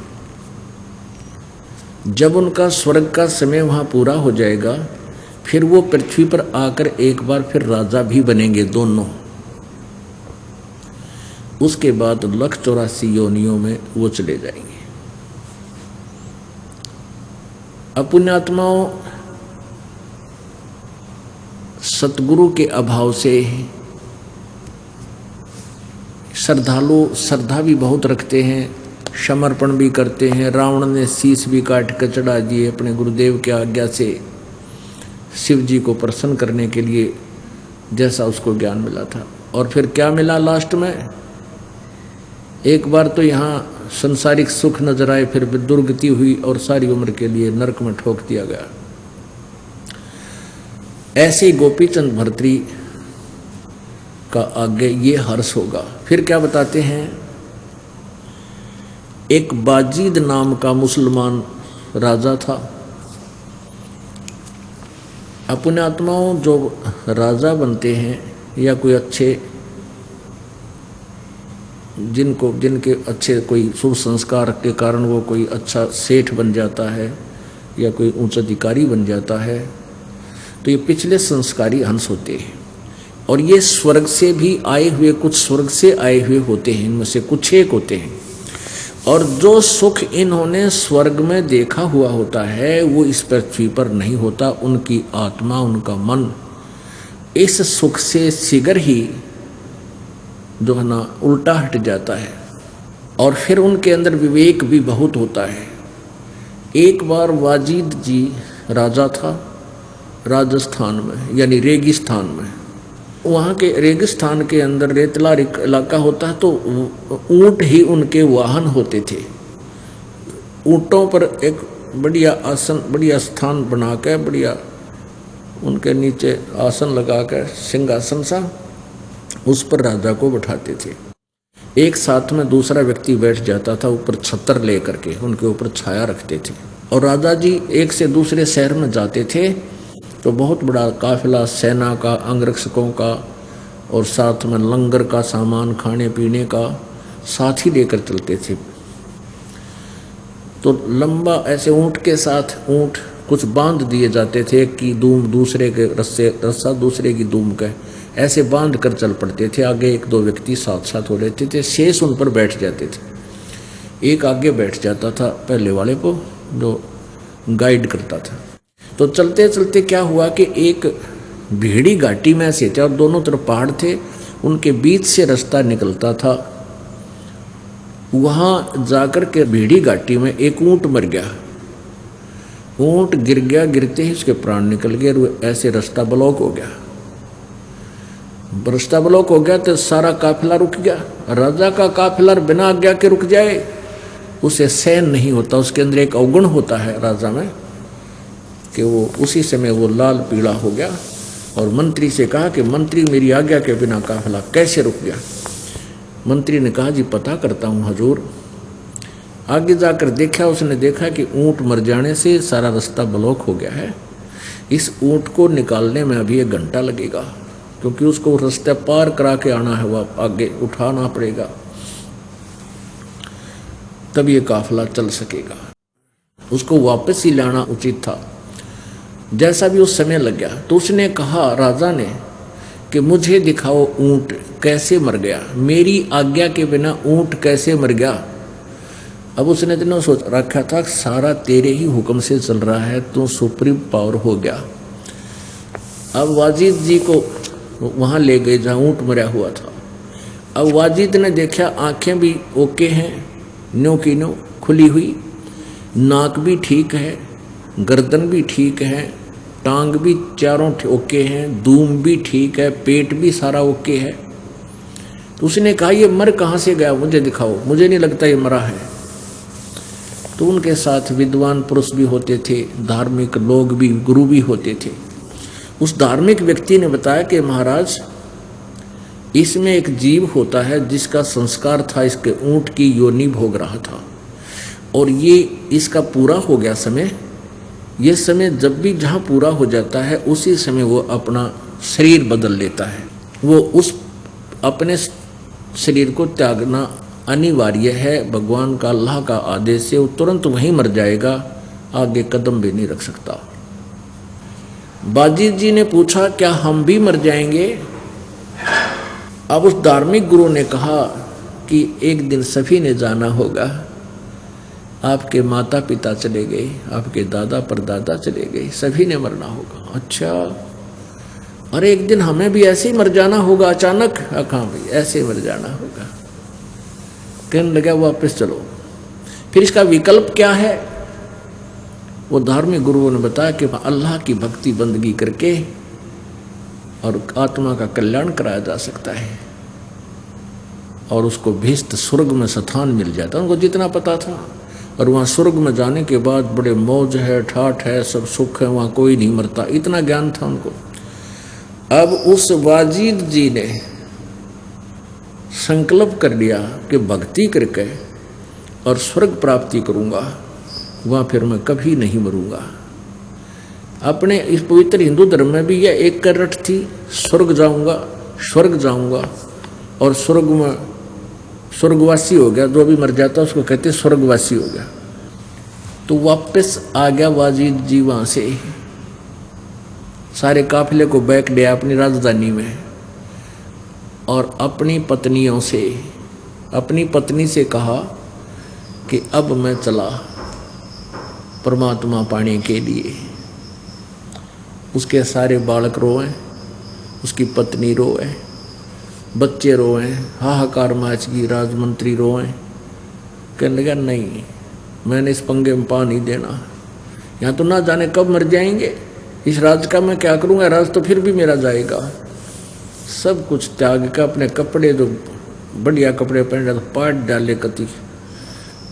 जब उनका स्वर्ग का समय वहाँ पूरा हो जाएगा, फिर वो पृथ्वी पर आकर एक बार फिर राजा भी बनेंगे दोनों। उसके बाद 184 योनियों में वो चले जाएंगे। अपुण्यात्माओं, सतगुरु के अभाव से श्रद्धालु श्रद्धा भी बहुत रखते हैं, समर्पण भी करते हैं। रावण ने शीश भी काट कर चढ़ा दिए अपने गुरुदेव की आज्ञा से, शिव जी को प्रसन्न करने के लिए, जैसा उसको ज्ञान मिला था। और फिर क्या मिला लास्ट में? एक बार तो यहाँ संसारिक सुख नजर आए, फिर दुर्गति हुई और सारी उम्र के लिए नरक में ठोक दिया गया। ऐसे ही गोपीचंद भर्तरी का आगे ये हर्ष होगा। फिर क्या बताते हैं? एक बाजीद नाम का मुसलमान राजा था। अपने आत्माओं, जो राजा बनते हैं या कोई अच्छे जिनके अच्छे कोई शुभ संस्कार के कारण वो कोई अच्छा सेठ बन जाता है या कोई उच्च अधिकारी बन जाता है, तो ये पिछले संस्कारी हंस होते हैं। और ये स्वर्ग से भी आए हुए, कुछ स्वर्ग से आए हुए होते हैं, इनमें से कुछ एक होते हैं। और जो सुख इन्होंने स्वर्ग में देखा हुआ होता है वो इस पृथ्वी पर नहीं होता। उनकी आत्मा, उनका मन इस सुख से शीघ्र ही जो है ना उल्टा हट जाता है। और फिर उनके अंदर विवेक भी बहुत होता है। एक बार वाजिद जी राजा था राजस्थान में, यानी रेगिस्तान में। वहाँ के रेगिस्तान के अंदर रेतला इलाका होता है, तो ऊंट ही उनके वाहन होते थे। ऊंटों पर एक बढ़िया आसन, बढ़िया स्थान बनाकर, बढ़िया उनके नीचे आसन लगाकर, सिंहासन सा, उस पर राजा को बैठाते थे। एक साथ में दूसरा व्यक्ति बैठ जाता था ऊपर छतर लेकर के, उनके ऊपर छाया रखते थे। और राजा जी एक से दूसरे शहर में जाते थे तो बहुत बड़ा काफिला सेना का, अंगरक्षकों का और साथ में लंगर का सामान, खाने पीने का साथ ही लेकर चलते थे। तो लंबा ऐसे ऊंट के साथ ऊंट कुछ बांध दिए जाते थे कि दूम दूसरे के रस्सा दूसरे की दूम का, ऐसे बांध कर चल पड़ते थे। आगे एक दो व्यक्ति साथ साथ हो रहते थे, शेष उन पर बैठ जाते थे। एक आगे बैठ जाता था पहले वाले को, जो गाइड करता था। तो चलते चलते क्या हुआ कि एक भीड़ी घाटी में से थे और दोनों तरफ पहाड़ थे, उनके बीच से रास्ता निकलता था। वहाँ जाकर के भीड़ी घाटी में एक ऊंट मर गया। ऊंट गिर गया, गिरते ही उसके प्राण निकल गए और ऐसे रास्ता ब्लॉक हो गया। रास्ता ब्लॉक हो गया तो सारा काफिला रुक गया। राजा का काफिला बिना आज्ञा के रुक जाए उसे सहन नहीं होता। उसके अंदर एक अवगुण होता है राजा में कि वो उसी समय वो लाल पीला हो गया और मंत्री से कहा कि मंत्री, मेरी आज्ञा के बिना काफिला कैसे रुक गया? मंत्री ने कहा, जी पता करता हूँ हजूर। आगे जाकर देखा, उसने देखा कि ऊंट मर जाने से सारा रास्ता ब्लॉक हो गया है। इस ऊंट को निकालने में अभी 1 घंटा लगेगा, क्योंकि उसको रास्ते पार करा के आना है, वह आगे उठाना पड़ेगा, तब ये काफिला चल सकेगा। उसको वापस ही लाना उचित था। जैसा भी उस समय लग गया तो उसने कहा, राजा ने, कि मुझे दिखाओ ऊंट कैसे मर गया, मेरी आज्ञा के बिना ऊंट कैसे मर गया। अब उसने दिनों सोच रखा था सारा तेरे ही हुक्म से चल रहा है, तो सुप्रीम पावर हो गया। अब वाजिद जी को वहाँ ले गए जहाँ ऊंट मरा हुआ था। अब वाजिद ने देखा आंखें भी ओके हैं, न्यों की न्यों खुली हुई, नाक भी ठीक है, गर्दन भी ठीक है, टांग भी चारों ओके हैं, दूम भी ठीक है, पेट भी सारा ओके है। तो उसने कहा, ये मर कहाँ से गया, मुझे दिखाओ, मुझे नहीं लगता ये मरा है। तो उनके साथ विद्वान पुरुष भी होते थे, धार्मिक लोग भी, गुरु भी होते थे। उस धार्मिक व्यक्ति ने बताया कि महाराज, इसमें एक जीव होता है जिसका संस्कार था, इसके ऊंट की योनि भोग रहा था, और ये इसका पूरा हो गया समय। ये समय जब भी जहाँ पूरा हो जाता है उसी समय वो अपना शरीर बदल लेता है। वो उस अपने शरीर को त्यागना अनिवार्य है, भगवान का, अल्लाह का आदेश है। वो तुरंत वहीं मर जाएगा, आगे कदम भी नहीं रख सकता। बाजीत जी ने पूछा, क्या हम भी मर जाएंगे? अब उस धार्मिक गुरु ने कहा कि एक दिन सभी ने जाना होगा। आपके माता पिता चले गए, आपके दादा परदादा चले गए, सभी ने मरना होगा। अच्छा, और एक दिन हमें भी ऐसे ही मर जाना होगा अचानक? हाँ भाई, ऐसे मर जाना होगा। कहने लगा वापस चलो, फिर इसका विकल्प क्या है? वो धार्मिक गुरुओं ने बताया कि अल्लाह की भक्ति बंदगी करके और आत्मा का कल्याण कराया जा सकता है, और उसको भिष्ट स्वर्ग में स्थान मिल जाता, उनको जितना पता था। और वहाँ स्वर्ग में जाने के बाद बड़े मौज है, ठाठ है, सब सुख है, वहाँ कोई नहीं मरता, इतना ज्ञान था उनको। अब उस वाजिद जी ने संकल्प कर लिया कि भक्ति करके और स्वर्ग प्राप्ति करूँगा, वहाँ फिर मैं कभी नहीं मरूँगा। अपने इस पवित्र हिंदू धर्म में भी यह एक करट थी, स्वर्ग जाऊँगा, स्वर्ग जाऊँगा, और स्वर्ग में स्वर्गवासी हो गया। जो भी मर जाता उसको कहते स्वर्गवासी हो गया। तो वापस आ गया वाजिद जी वहाँ से, सारे काफिले को बैक दिया अपनी राजधानी में, और अपनी पत्नी से कहा कि अब मैं चला परमात्मा पाने के लिए। उसके सारे बालक रोए, उसकी पत्नी रोए, बच्चे रोए, हाहाकार मच गई, राजमंत्री रोए। कहने लगा नहीं, मैंने इस पंगे में पा नहीं देना, यहाँ तो ना जाने कब मर जाएंगे, इस राज का मैं क्या करूँगा, राज तो फिर भी मेरा जाएगा। सब कुछ त्याग का अपने कपड़े, जो बढ़िया कपड़े पहने तो पाट डाले कति,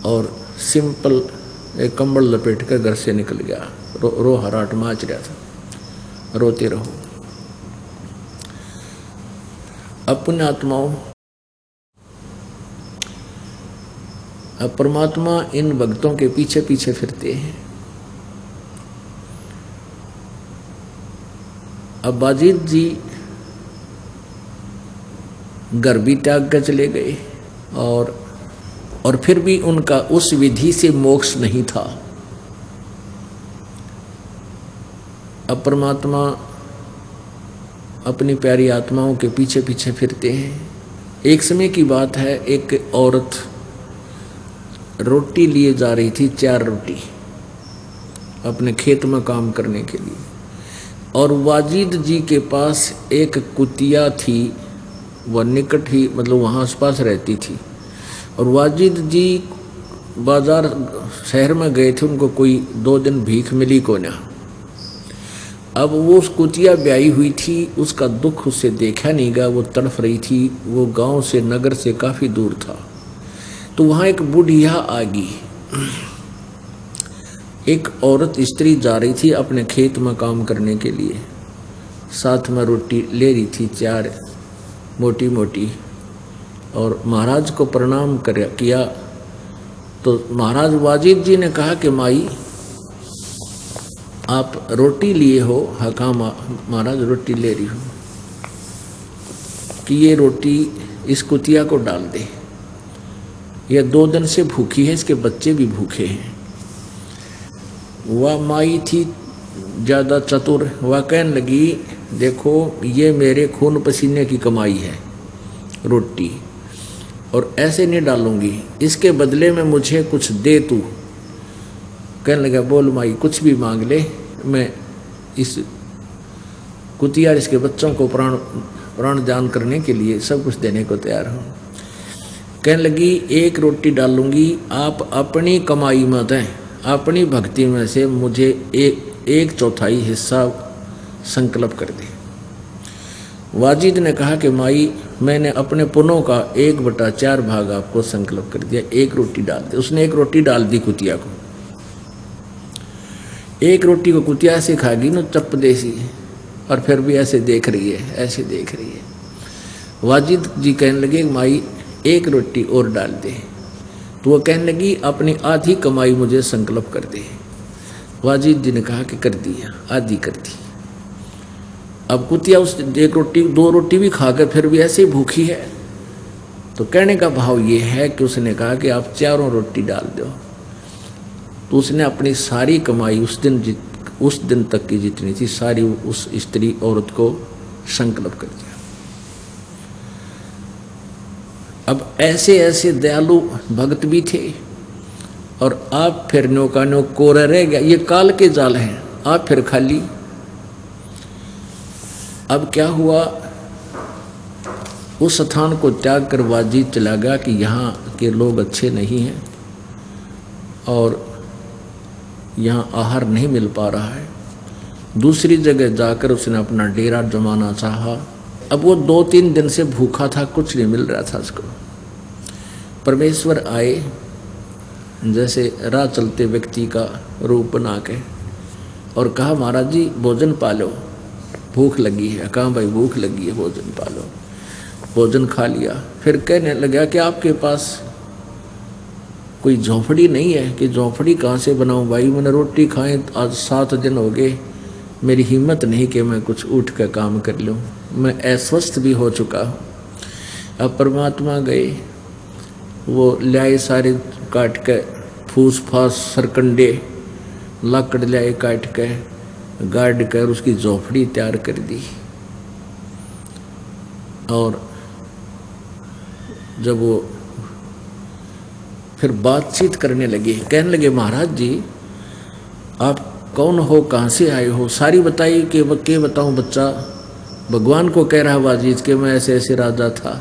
और सिंपल एक कंबल लपेट कर घर से निकल गया। रो हराट माच रहा था, रोते रहो। अपने आत्माओं, अब परमात्मा इन भक्तों के पीछे पीछे फिरते हैं। अब बाजिद जी घर भी त्याग कर चले गए, और फिर भी उनका उस विधि से मोक्ष नहीं था। अब परमात्मा अपनी प्यारी आत्माओं के पीछे पीछे फिरते हैं। एक समय की बात है, एक औरत रोटी लिए जा रही थी, 4 रोटी, अपने खेत में काम करने के लिए, और वाजिद जी के पास एक कुतिया थी, वह निकट ही, मतलब वहाँ आसपास रहती थी। और वाजिद जी बाजार शहर में गए थे, उनको कोई 2 दिन भीख मिली को ना। अब वो उस कुतिया ब्याई हुई थी, उसका दुख उससे देखा नहीं गया, वो तड़फ रही थी। वो गांव से, नगर से काफ़ी दूर था। तो वहाँ एक बुढ़िया आ गई, एक औरत स्त्री जा रही थी अपने खेत में काम करने के लिए, साथ में रोटी ले रही थी 4 मोटी मोटी, और महाराज को प्रणाम किया। तो महाराज वाजिद जी ने कहा कि माई आप रोटी लिए हो? हाँ, कहा महाराज रोटी ले रही हूँ। कि ये रोटी इस कुतिया को डाल दे, यह 2 दिन से भूखी है, इसके बच्चे भी भूखे हैं। वह माई थी ज़्यादा चतुर, वह कहने लगी देखो ये मेरे खून पसीने की कमाई है रोटी, और ऐसे नहीं डालूंगी, इसके बदले में मुझे कुछ दे तू। कहने लगा बोल माई कुछ भी मांग ले, मैं इस कुतिया इसके बच्चों को प्राण दान करने के लिए सब कुछ देने को तैयार हूँ। कहने लगी 1 रोटी डालूंगी, आप अपनी कमाई में दें, अपनी भक्ति में से मुझे 1/4 हिस्सा संकल्प कर दे। वाजिद ने कहा कि माई मैंने अपने पुनों का 1/4 भाग आपको संकल्प कर दिया, 1 रोटी डाल दे। उसने 1 रोटी डाल दी कुतिया को। 1 रोटी को कुतिया ऐसे खागी ना चप देसी, और फिर भी ऐसे देख रही है, ऐसे देख रही है। वाजिद जी कहने लगे माई 1 रोटी और डाल दे। तो वो कहने लगी अपनी आधी कमाई मुझे संकल्प कर दे। वाजिद जी ने कहा कि कर दिया, आधी कर दी। अब कुतिया उस 1 रोटी 2 रोटी भी खाकर फिर भी ऐसे ही भूखी है। तो कहने का भाव ये है कि उसने कहा कि आप 4 रोटी डाल दो। तो उसने अपनी सारी कमाई उस दिन तक की जितनी थी सारी उस स्त्री औरत को संकल्प कर दिया। अब ऐसे ऐसे दयालु भक्त भी थे, और आप फिर नौका नौक कोरा रह गया। ये काल के जाल हैं, आप फिर खाली। अब क्या हुआ, उस स्थान को त्याग कर वाजिद चला गया कि यहाँ के लोग अच्छे नहीं हैं और यहाँ आहार नहीं मिल पा रहा है। दूसरी जगह जाकर उसने अपना डेरा जमाना चाहा। अब वो 2-3 दिन से भूखा था, कुछ नहीं मिल रहा था उसको। परमेश्वर आए जैसे राह चलते व्यक्ति का रूप बना के, और कहा महाराज जी भोजन पालो, भूख लगी है। कहाँ भाई भूख लगी है, भोजन पालो। भोजन खा लिया। फिर कहने लगा कि आपके पास कोई झोंपड़ी नहीं है? कि झोंपड़ी कहाँ से बनाऊँ भाई, मैंने रोटी खाए आज 7 दिन हो गए, मेरी हिम्मत नहीं कि मैं कुछ उठ कर काम कर लूँ, मैं अस्वस्थ भी हो चुका हूँ। अब परमात्मा गए, वो लाए सारे काट के, फूस फास सरकंडे लाकड़ लाए काट के, गाड़ कर उसकी झोंपड़ी तैयार कर दी। और जब वो फिर बातचीत करने लगे, कहने लगे महाराज जी आप कौन हो, कहाँ से आए हो, सारी बताइए। कि के बताऊँ बच्चा, भगवान को कह रहा वाजिद कि मैं ऐसे ऐसे राजा था,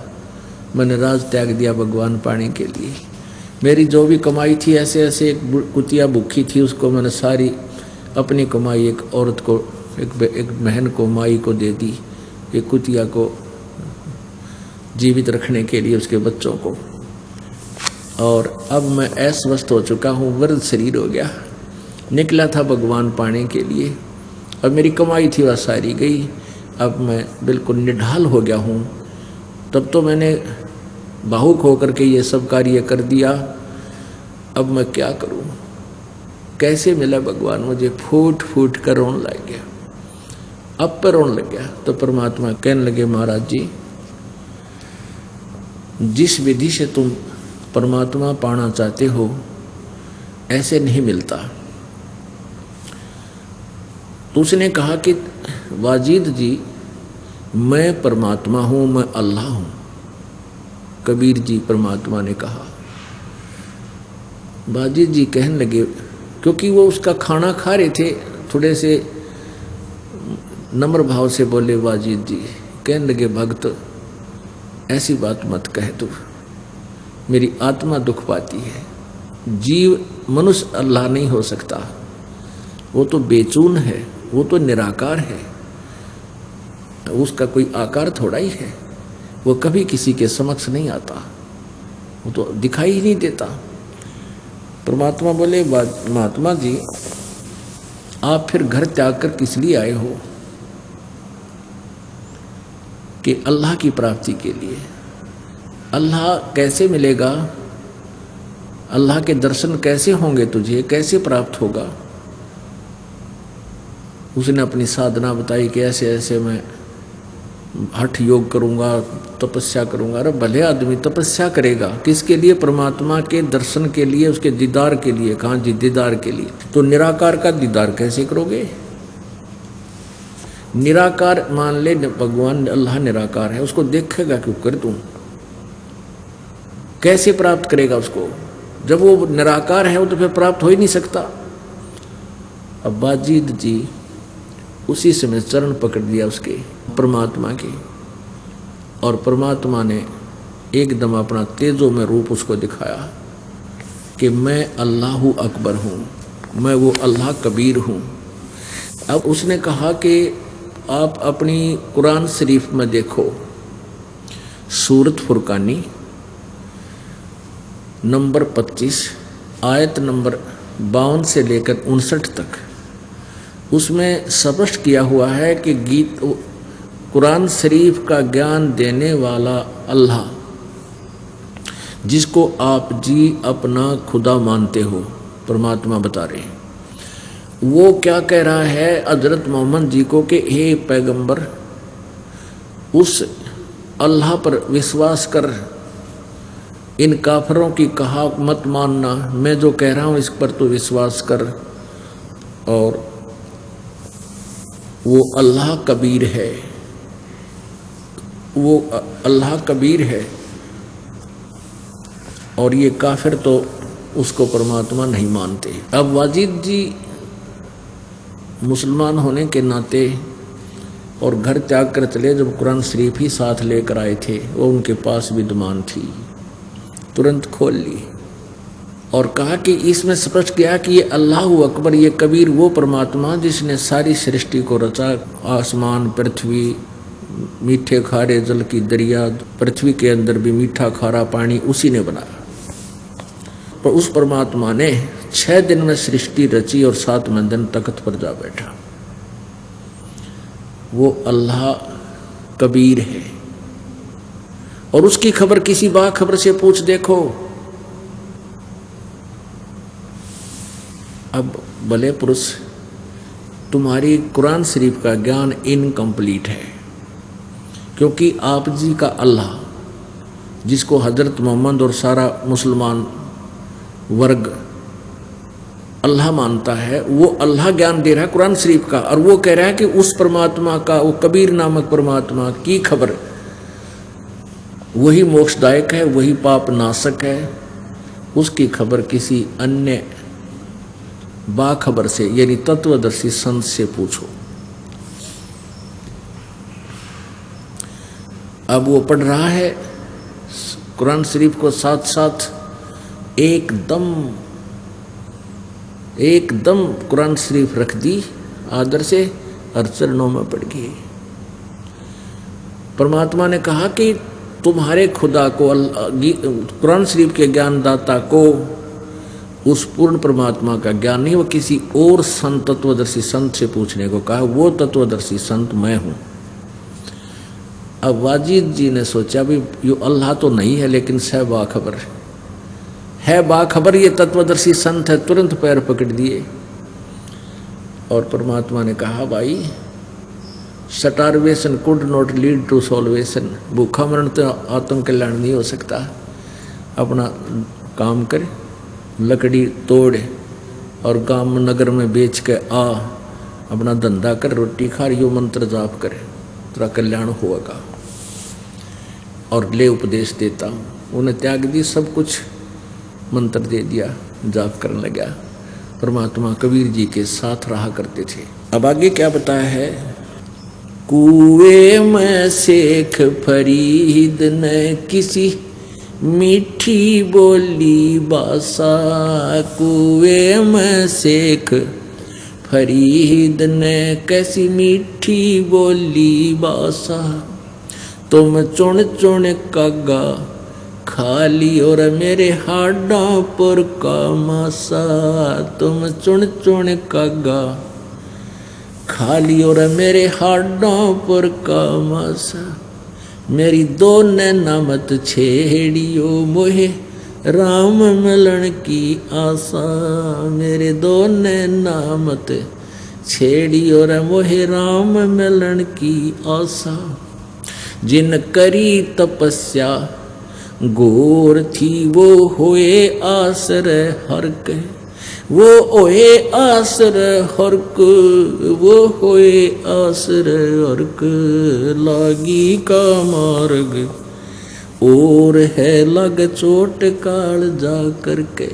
मैंने राज त्याग दिया भगवान पाने के लिए। मेरी जो भी कमाई थी ऐसे ऐसे, एक कुतिया भूखी थी उसको मैंने सारी अपनी कमाई एक औरत को, एक बहन को, माई को दे दी, एक कुतिया को जीवित रखने के लिए, उसके बच्चों को। और अब मैं अस्वस्थ हो चुका हूँ, वृद्ध शरीर हो गया, निकला था भगवान पाने के लिए, अब मेरी कमाई थी वह सारी गई, अब मैं बिल्कुल निढाल हो गया हूँ। तब तो मैंने भावुक होकर के ये सब कार्य कर दिया, अब मैं क्या करूँ, कैसे मिला भगवान मुझे? फूट फूट कर रोने लग गया। अब पर रोने लग गया तो परमात्मा कहने लगे महाराज जी जिस विधि से तुम परमात्मा पाना चाहते हो ऐसे नहीं मिलता। तो उसने कहा कि वाजिद जी मैं परमात्मा हूँ, मैं अल्लाह हूँ। कबीर जी परमात्मा ने कहा। वाजिद जी कहने लगे, क्योंकि वो उसका खाना खा रहे थे, थोड़े से नम्र भाव से बोले वाजिद जी, कहने लगे भक्त ऐसी बात मत कह तू, मेरी आत्मा दुख पाती है। जीव मनुष्य अल्लाह नहीं हो सकता, वो तो बेचून है, वो तो निराकार है, उसका कोई आकार थोड़ा ही है, वो कभी किसी के समक्ष नहीं आता, वो तो दिखाई ही नहीं देता। परमात्मा बोले महात्मा जी आप फिर घर त्याग कर किस लिए आए हो? कि अल्लाह की प्राप्ति के लिए। अल्लाह कैसे मिलेगा? अल्लाह के दर्शन कैसे होंगे तुझे, कैसे प्राप्त होगा? उसने अपनी साधना बताई कि ऐसे ऐसे मैं हठ योग करूंगा, तपस्या करूंगा। अरे भले आदमी तपस्या करेगा किसके लिए? परमात्मा के दर्शन के लिए, उसके दीदार के लिए। कहाँ जी? दीदार के लिए। तो निराकार का दीदार कैसे करोगे? निराकार मान ले, भगवान अल्लाह निराकार है, उसको देखेगा क्यों कर तू? कैसे प्राप्त करेगा उसको? जब वो निराकार है वो तो फिर प्राप्त हो ही नहीं सकता। अब वाजिद जी उसी समय चरण पकड़ दिया उसके परमात्मा के, और परमात्मा ने एकदम अपना तेजो में रूप उसको दिखाया कि मैं अल्लाह अकबर हूँ, मैं वो अल्लाह कबीर हूँ। अब उसने कहा कि आप अपनी कुरान शरीफ में देखो, सूरत फुरकानी नंबर 25 आयत नंबर 52 से लेकर 59 तक, उसमें स्पष्ट किया हुआ है कि कुरान शरीफ का ज्ञान देने वाला अल्लाह, जिसको आप जी अपना खुदा मानते हो, परमात्मा बता रहे हैं, वो क्या कह रहा है हजरत मोहम्मद जी को कि हे पैगंबर, उस अल्लाह पर विश्वास कर, इन काफरों की कहा मत मानना, मैं जो कह रहा हूँ इस पर तो विश्वास कर, और वो अल्लाह कबीर है, वो अल्लाह कबीर है, और ये काफिर तो उसको परमात्मा नहीं मानते। अब वाजिद जी मुसलमान होने के नाते और घर त्याग कर चले, जब कुरान शरीफ ही साथ लेकर आए थे, वो उनके पास विद्यमान थी, तुरंत खोल ली और कहा कि इसमें स्पष्ट किया कि ये अल्लाह अकबर, ये कबीर वो परमात्मा जिसने सारी सृष्टि को रचा, आसमान, पृथ्वी, मीठे खारे जल की दरिया, पृथ्वी के अंदर भी मीठा खारा पानी उसी ने बनाया। पर उस परमात्मा ने 6 दिन में सृष्टि रची और 7वें दिन तख्त पर जा बैठा। वो अल्लाह कबीर है, और उसकी खबर किसी बाखबर से पूछ देखो। अब भले पुरुष, तुम्हारी कुरान शरीफ का ज्ञान इनकम्प्लीट है, क्योंकि आप जी का अल्लाह, जिसको हजरत मोहम्मद और सारा मुसलमान वर्ग अल्लाह मानता है, वो अल्लाह ज्ञान दे रहा है कुरान शरीफ का, और वो कह रहा है कि उस परमात्मा का, वो कबीर नामक परमात्मा की खबर, वही मोक्षदायक है, वही पाप नाशक है, उसकी खबर किसी अन्य बाखबर से, यानी तत्वदर्शी संत से पूछो। अब वो पढ़ रहा है कुरान शरीफ को, साथ साथ एकदम कुरान शरीफ रख दी आदर से, और चरणों में पड़ गई। परमात्मा ने कहा कि तुम्हारे खुदा को, कुरान शरीफ के ज्ञानदाता को, उस पूर्ण परमात्मा का ज्ञान नहीं, वो किसी और संत, तत्वदर्शी संत से पूछने को कहा। वो तत्वदर्शी संत मैं हूँ। अब वाजिद जी ने सोचा भी यो अल्लाह तो नहीं है, लेकिन सह बाखबर है, बाखबर ये तत्वदर्शी संत है। तुरंत पैर पकड़ दिए और परमात्मा ने कहा, भाई starvation could not lead to salvation, भूखा मरण तो आत्म कल्याण नहीं हो सकता। अपना काम कर, लकड़ी तोड़ और गांव नगर में बेच के आ, अपना धंधा कर, रोटी खा, यो मंत्र जाप कर, तेरा कल्याण होगा। और ले उपदेश देता हूँ। उन्हें त्याग दी सब कुछ, मंत्र दे दिया, जाप करने लगा। परमात्मा कबीर जी के साथ रहा करते थे। अब आगे क्या बताया है, कुएं में शेख फरीद ने किसी मीठी बोली बासा, कुएं में शेख फरीद ने कैसी मीठी बोली बासा, तुम चुन चुन कागा खाली और मेरे हाडों पर का मासा, तुम चुन चुन कागा खाली और मेरे हाडों पर का मासा, मेरी दो नैना मत छेड़ियो मोहे राम मिलन की आशा, मेरे दो नैना मत छेड़ियो रे मोहे राम मिलन की आशा, जिन करी तपस्या घोर थी वो होए आसर हरक, वो होए आसर हरक, वो होए आसर हरक, लागी का मार्ग और है लग चोट काल जा करके।